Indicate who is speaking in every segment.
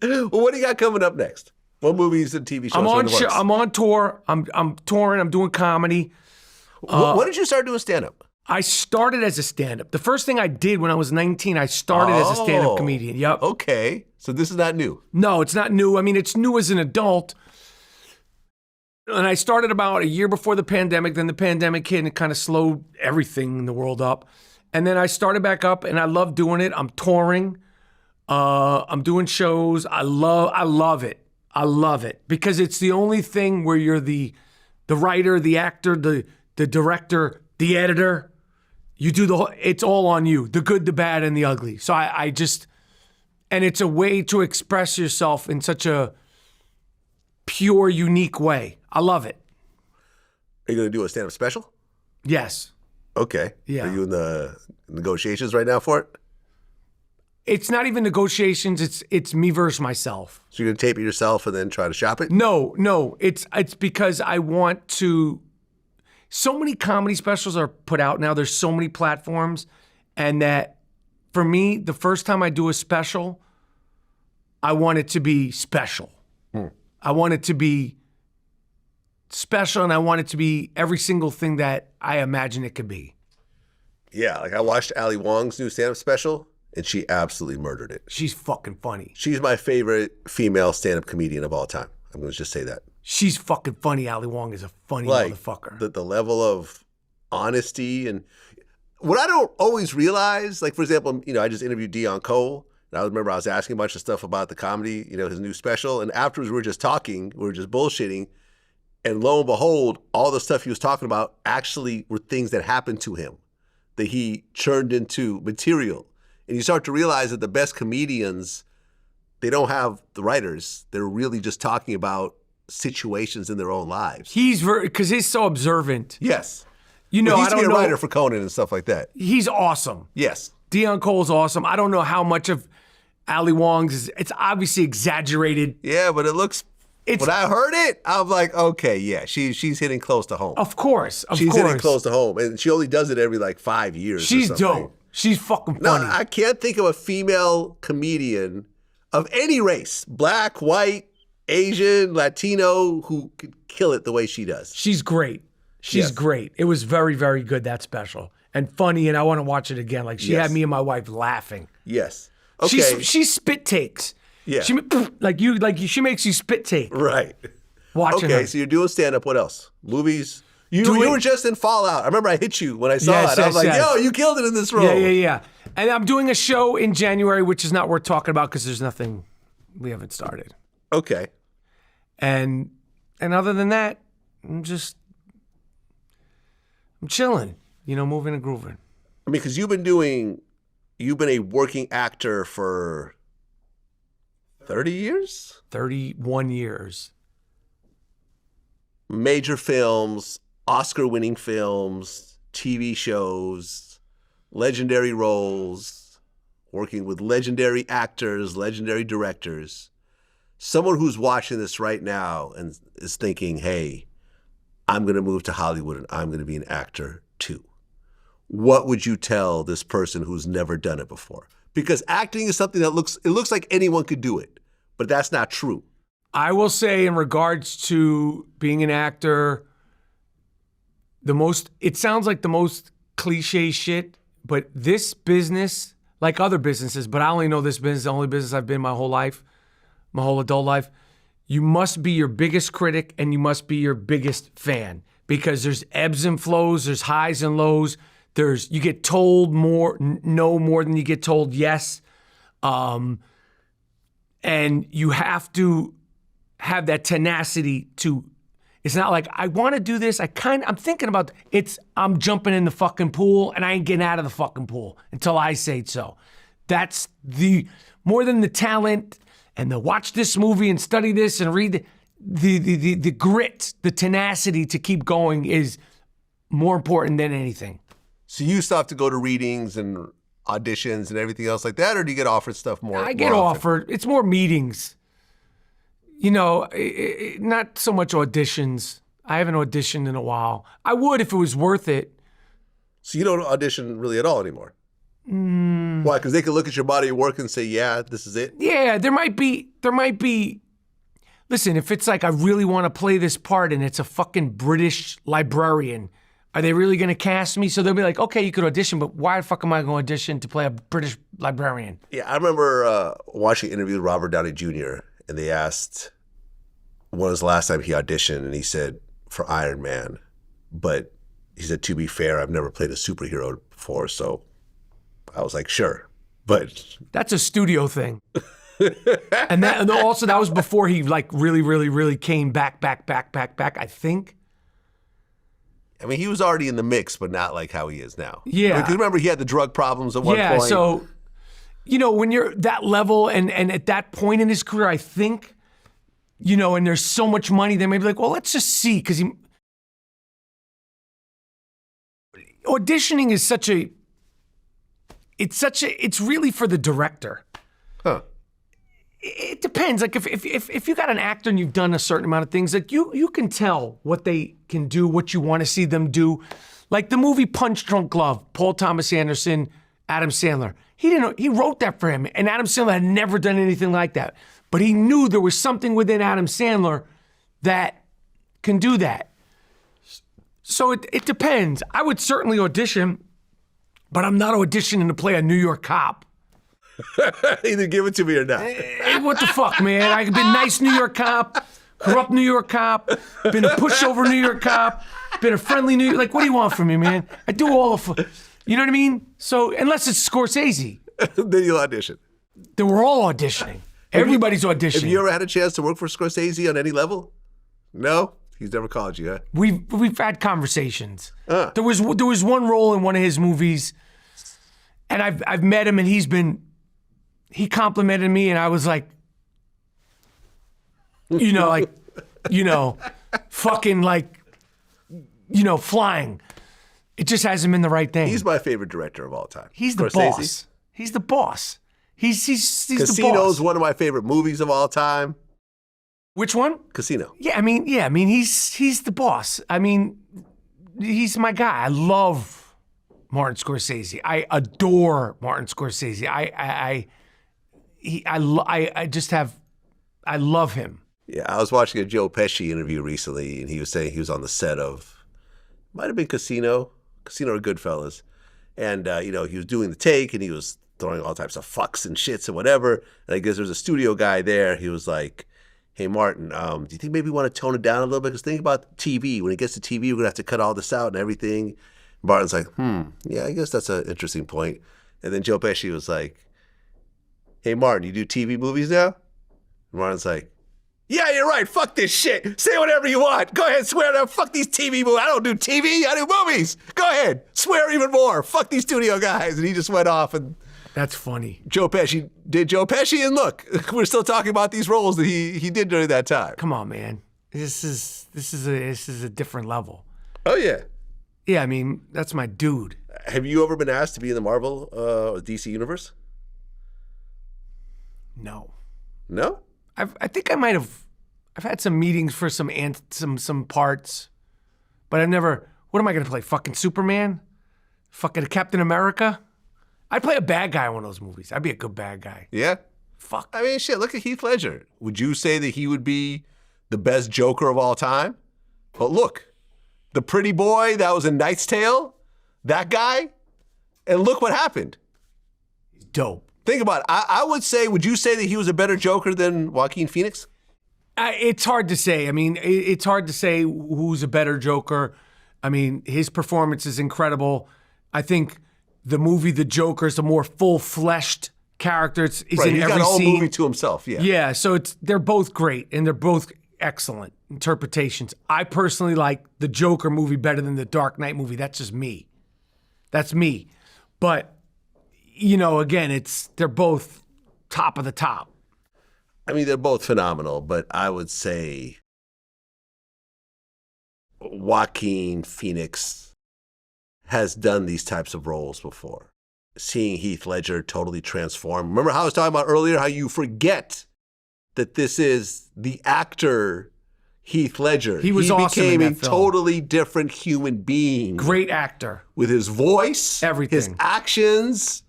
Speaker 1: Well, what do you got coming up next? What movies and TV shows are in the works?
Speaker 2: I'm on tour. I'm touring. I'm doing comedy.
Speaker 1: When did you start doing stand-up?
Speaker 2: I started as a stand-up. The first thing I did when I was 19, I started as a stand-up comedian. Yep.
Speaker 1: Okay. So this is not new.
Speaker 2: No, it's not new. I mean, it's new as an adult. And I started about a year before the pandemic. Then the pandemic hit and it kind of slowed everything in the world up. And then I started back up and I love doing it. I'm touring. I'm doing shows. I love it. I love it because it's the only thing where you're the writer, the actor, the director, the editor. You do it's all on you, the good, the bad, and the ugly. So I just, and it's a way to express yourself in such a pure, unique way. I love it.
Speaker 1: Are you going to do a stand-up special?
Speaker 2: Yes.
Speaker 1: Okay.
Speaker 2: Yeah.
Speaker 1: Are you in the negotiations right now for it?
Speaker 2: It's not even negotiations. It's me versus myself.
Speaker 1: So you're going to tape it yourself and then try to shop it?
Speaker 2: No. It's because I want to. So many comedy specials are put out now. There's so many platforms. And that, for me, the first time I do a special, I want it to be special. I want it to be special, and I want it to be every single thing that I imagine it could be.
Speaker 1: Yeah, like I watched Ali Wong's new stand-up special, and she absolutely murdered it.
Speaker 2: She's fucking funny.
Speaker 1: She's my favorite female stand-up comedian of all time. I'm going to just say that.
Speaker 2: She's fucking funny. Ali Wong is a funny motherfucker.
Speaker 1: The level of honesty and what I don't always realize, like for example, I just interviewed Dion Cole, and I remember I was asking a bunch of stuff about the comedy, his new special, and afterwards we were just talking, we were just bullshitting, and lo and behold, all the stuff he was talking about actually were things that happened to him, that he churned into material. And you start to realize that the best comedians, they don't have the writers. They're really just talking about situations in their own lives.
Speaker 2: Because he's so observant.
Speaker 1: Yes.
Speaker 2: He used
Speaker 1: to be a writer for Conan and stuff like that.
Speaker 2: He's awesome.
Speaker 1: Yes.
Speaker 2: Dion Cole's awesome. I don't know how much of Ali Wong's it's obviously exaggerated.
Speaker 1: Yeah, but it looks. When I heard it, I was like, okay, yeah, she's hitting close to home.
Speaker 2: Of course.
Speaker 1: She's hitting close to home, and she only does it every 5 years.
Speaker 2: She's dope. She's fucking funny.
Speaker 1: No, I can't think of a female comedian of any race, black, white, Asian, Latino, who could kill it the way she does.
Speaker 2: She's great. She's great. It was very, very good, that special. And funny, and I want to watch it again. She had me and my wife laughing.
Speaker 1: Yes. Okay.
Speaker 2: She spit takes.
Speaker 1: Yeah.
Speaker 2: She makes you spit take.
Speaker 1: Right.
Speaker 2: Watching her.
Speaker 1: Okay, so you're doing stand-up. What else? Movies? You were just in Fallout. I remember I hit you when I saw it. I was like, yo, you killed it in this role.
Speaker 2: Yeah. And I'm doing a show in January, which is not worth talking about because there's nothing, we haven't started.
Speaker 1: Okay.
Speaker 2: And other than that, I'm chilling, moving and grooving.
Speaker 1: I mean, because you've been a working actor for 30 years?
Speaker 2: 31 years.
Speaker 1: Major films, Oscar-winning films, TV shows, legendary roles, working with legendary actors, legendary directors. Someone who's watching this right now and is thinking, hey, I'm going to move to Hollywood and I'm going to be an actor too. What would you tell this person who's never done it before? Because acting is something that looks like anyone could do it, but that's not true.
Speaker 2: I will say in regards to being an actor, it sounds like the most cliche shit, but this business, like other businesses, but I only know this business, the only business I've been my whole life, my whole adult life, you must be your biggest critic and you must be your biggest fan because there's ebbs and flows, there's highs and lows, you get told no more than you get told yes. And you have to have that tenacity it's not like, I want to do this. I'm thinking about I'm jumping in the fucking pool and I ain't getting out of the fucking pool until I say so. That's more than the talent and the watch this movie and study this and read the grit, the tenacity to keep going is more important than anything.
Speaker 1: So you still have to go to readings and auditions and everything else like that, or do you get offered stuff more?
Speaker 2: I get offered. It's more meetings. Not so much auditions. I haven't auditioned in a while. I would if it was worth it.
Speaker 1: So you don't audition really at all anymore? Why? Because they can look at your body of work and say, yeah, this is it?
Speaker 2: Yeah, there might be. Listen, if it's like I really want to play this part and it's a fucking British librarian, are they really going to cast me? So they'll be like, okay, you could audition, but why the fuck am I going to audition to play a British librarian?
Speaker 1: Yeah, I remember watching an interview with Robert Downey Jr., and they asked when was the last time he auditioned, and he said, for Iron Man. But he said, to be fair, I've never played a superhero before, so I was like, sure. But
Speaker 2: that's a studio thing. and also that was before he like really came back, I think.
Speaker 1: I mean, he was already in the mix, but not like how he is now.
Speaker 2: Yeah.
Speaker 1: Because remember, he had the drug problems at one point.
Speaker 2: Yeah, so, when you're that level and at that point in his career, I think, and there's so much money, they may be like, well, let's just see. Because auditioning is it's really for the director.
Speaker 1: Huh.
Speaker 2: It depends. Like if you got an actor and you've done a certain amount of things, like you can tell what they can do, what you want to see them do. Like the movie Punch Drunk Love, Paul Thomas Anderson, Adam Sandler. He wrote that for him, and Adam Sandler had never done anything like that. But he knew there was something within Adam Sandler that can do that. So it depends. I would certainly audition, but I'm not auditioning to play a New York cop.
Speaker 1: Either give it to me or not.
Speaker 2: What the fuck, man? I could be a nice New York cop, corrupt New York cop, been a pushover New York cop, been a friendly New York... Like, what do you want from me, man? I do all the... You know what I mean? So, unless it's Scorsese.
Speaker 1: Then you'll audition.
Speaker 2: Then we're all auditioning. Everybody's auditioning.
Speaker 1: Have you ever had a chance to work for Scorsese on any level? No? He's never called you, huh?
Speaker 2: We've had conversations. There was one role in one of his movies, and I've met him, and he complimented me, and I was like, fucking like, flying. It just hasn't been the right thing.
Speaker 1: He's my favorite director of all time.
Speaker 2: He's the boss. He's the boss. He's the boss.
Speaker 1: Casino's one of my favorite movies of all time.
Speaker 2: Which one?
Speaker 1: Casino.
Speaker 2: Yeah, I mean, he's the boss. I mean, he's my guy. I love Martin Scorsese. I adore Martin Scorsese. I love him.
Speaker 1: Yeah, I was watching a Joe Pesci interview recently, and he was saying he was on the set of, might have been Casino or Goodfellas. And, he was doing the take, and he was throwing all types of fucks and shits and whatever. And I guess there's a studio guy there. He was like, hey, Martin, do you think maybe you want to tone it down a little bit? Because think about TV. When it gets to TV, we're going to have to cut all this out and everything. Martin's like, yeah, I guess that's an interesting point. And then Joe Pesci was like, hey, Martin, you do TV movies now? And Martin's like, yeah, you're right. Fuck this shit. Say whatever you want. Go ahead, swear to fuck these TV movies. I don't do TV. I do movies. Go ahead. Swear even more. Fuck these studio guys. And he just went off. And
Speaker 2: that's funny.
Speaker 1: Joe Pesci did Joe Pesci. And look, we're still talking about these roles that he did during that time.
Speaker 2: Come on, man. This is a different level.
Speaker 1: Oh, yeah.
Speaker 2: Yeah, I mean, that's my dude.
Speaker 1: Have you ever been asked to be in the Marvel or DC universe?
Speaker 2: No.
Speaker 1: No?
Speaker 2: I think I might have. I've had some meetings for some parts, but I've never. What am I going to play? Fucking Superman? Fucking Captain America? I'd play a bad guy in one of those movies. I'd be a good bad guy.
Speaker 1: Yeah?
Speaker 2: Fuck.
Speaker 1: I mean, shit, look at Heath Ledger. Would you say that he would be the best Joker of all time? But look, the pretty boy that was in Knight's Tale, that guy, and look what happened.
Speaker 2: He's dope.
Speaker 1: Think about it. I would say, would you say that he was a better Joker than Joaquin Phoenix?
Speaker 2: It's hard to say. I mean, it's hard to say who's a better Joker. I mean, his performance is incredible. I think the movie The Joker is a more full-fleshed character. He's in every scene.
Speaker 1: He's got a whole movie to himself, yeah.
Speaker 2: Yeah, so they're both great, and they're both excellent interpretations. I personally like the Joker movie better than the Dark Knight movie. That's just me. That's me. But again, they're both top of the top.
Speaker 1: I mean, they're both phenomenal, but I would say Joaquin Phoenix has done these types of roles before. Seeing Heath Ledger totally transform. Remember how I was talking about earlier, how you forget that this is the actor Heath Ledger.
Speaker 2: He was awesome in that
Speaker 1: became a
Speaker 2: film.
Speaker 1: totally different human being.
Speaker 2: Great actor.
Speaker 1: With his voice,
Speaker 2: everything,
Speaker 1: his actions.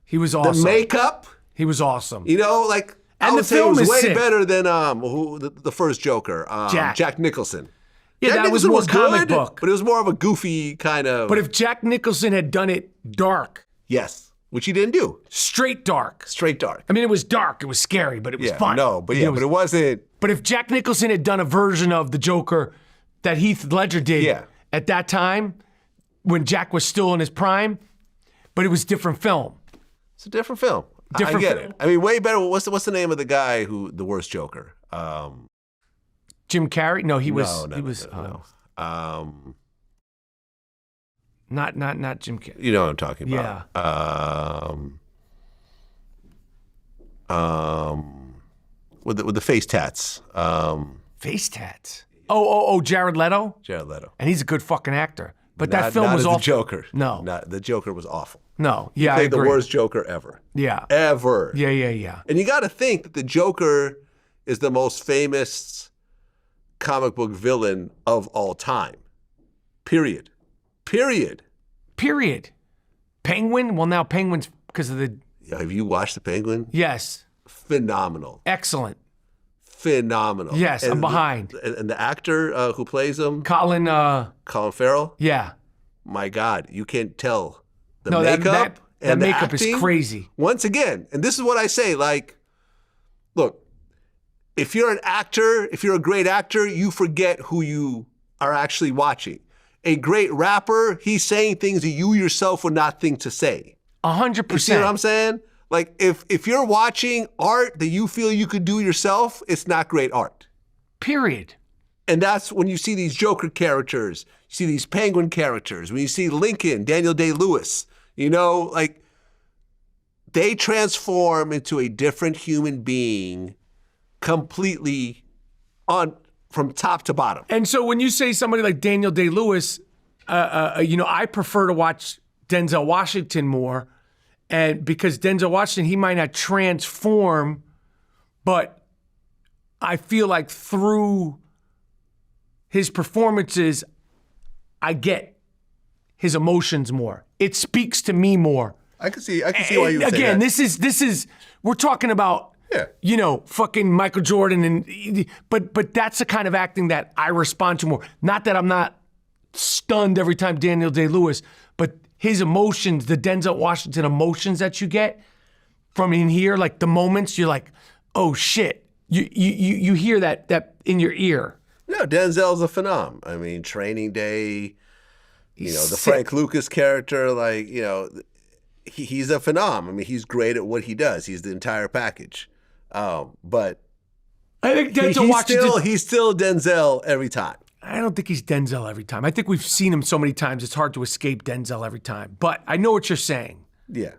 Speaker 2: He was
Speaker 1: The
Speaker 2: awesome.
Speaker 1: makeup,
Speaker 2: He was awesome.
Speaker 1: you know, like I
Speaker 2: And
Speaker 1: would
Speaker 2: the
Speaker 1: say it
Speaker 2: film
Speaker 1: was
Speaker 2: is
Speaker 1: way
Speaker 2: sick.
Speaker 1: better than the first Joker, Jack Nicholson.
Speaker 2: Yeah,
Speaker 1: Jack
Speaker 2: that was
Speaker 1: Nicholson
Speaker 2: more comic
Speaker 1: good,
Speaker 2: book.
Speaker 1: but it was more of a goofy kind of.
Speaker 2: But if Jack Nicholson had done it dark,
Speaker 1: yes, which he didn't do,
Speaker 2: straight dark.
Speaker 1: straight dark.
Speaker 2: I mean, it was dark. It was scary, but it was
Speaker 1: Yeah,
Speaker 2: fun.
Speaker 1: no, but yeah, but it wasn't.
Speaker 2: But if Jack Nicholson had done a version of the Joker that Heath Ledger did
Speaker 1: Yeah.
Speaker 2: at that time, when Jack was still in his prime, but it was different film.
Speaker 1: It's a different film.
Speaker 2: Different
Speaker 1: I get
Speaker 2: film.
Speaker 1: it. I mean, way better. What's the name of the guy who the worst Joker?
Speaker 2: Jim Carrey? No, he was.
Speaker 1: No.
Speaker 2: Not Jim Carrey.
Speaker 1: You know what I'm talking about.
Speaker 2: Yeah.
Speaker 1: With the face tats.
Speaker 2: Face tats. Oh, Jared Leto,
Speaker 1: Jared Leto.
Speaker 2: and he's a good fucking actor. But that film
Speaker 1: not
Speaker 2: was
Speaker 1: as
Speaker 2: awful.
Speaker 1: the Joker.
Speaker 2: No.
Speaker 1: Not, the Joker was awful.
Speaker 2: No, yeah, I
Speaker 1: Played the
Speaker 2: agree.
Speaker 1: worst Joker ever.
Speaker 2: Yeah,
Speaker 1: Ever.
Speaker 2: yeah.
Speaker 1: And you got to think that the Joker is the most famous comic book villain of all time. Period.
Speaker 2: Penguin. Well, now Penguin's because of the
Speaker 1: Have you watched The Penguin?
Speaker 2: yes,
Speaker 1: Phenomenal.
Speaker 2: excellent.
Speaker 1: Phenomenal.
Speaker 2: Yes, I'm behind.
Speaker 1: And the actor who plays him,
Speaker 2: Colin.
Speaker 1: Colin Farrell,
Speaker 2: Yeah.
Speaker 1: my God, you can't tell the
Speaker 2: No,
Speaker 1: makeup
Speaker 2: that
Speaker 1: and the
Speaker 2: makeup
Speaker 1: acting.
Speaker 2: is crazy.
Speaker 1: Once again, and this is what I say, like, look, if you're an actor, if you're a great actor, you forget who you are actually watching. A great rapper, he's saying things that you yourself would not think to say.
Speaker 2: 100%.
Speaker 1: You see what I'm saying? Like, if you're watching art that you feel you could do yourself, it's not great art.
Speaker 2: Period.
Speaker 1: And that's when you see these Joker characters, you see these Penguin characters, when you see Lincoln, Daniel Day-Lewis, you know, like, they transform into a different human being completely from top to bottom.
Speaker 2: And so when you say somebody like Daniel Day-Lewis, I prefer to watch Denzel Washington more, and because Denzel Washington, he might not transform, but I feel like through his performances, I get his emotions more. It speaks to me more.
Speaker 1: I can see why you would say
Speaker 2: Again,
Speaker 1: that.
Speaker 2: this is we're talking about fucking Michael Jordan but that's the kind of acting that I respond to more. Not that I'm not stunned every time Daniel Day-Lewis, but his emotions, the Denzel Washington emotions that you get from in here, like the moments you're like, oh shit. You hear that in your ear.
Speaker 1: No, Denzel's a phenom. I mean, Training Day, the
Speaker 2: sick.
Speaker 1: Frank Lucas character, like, he's a phenom. I mean, he's great at what he does. He's the entire package. But
Speaker 2: I think Denzel Washington.
Speaker 1: he's still Denzel every time.
Speaker 2: I don't think he's Denzel every time. I think we've seen him so many times, it's hard to escape Denzel every time. But I know what you're saying.
Speaker 1: Yeah.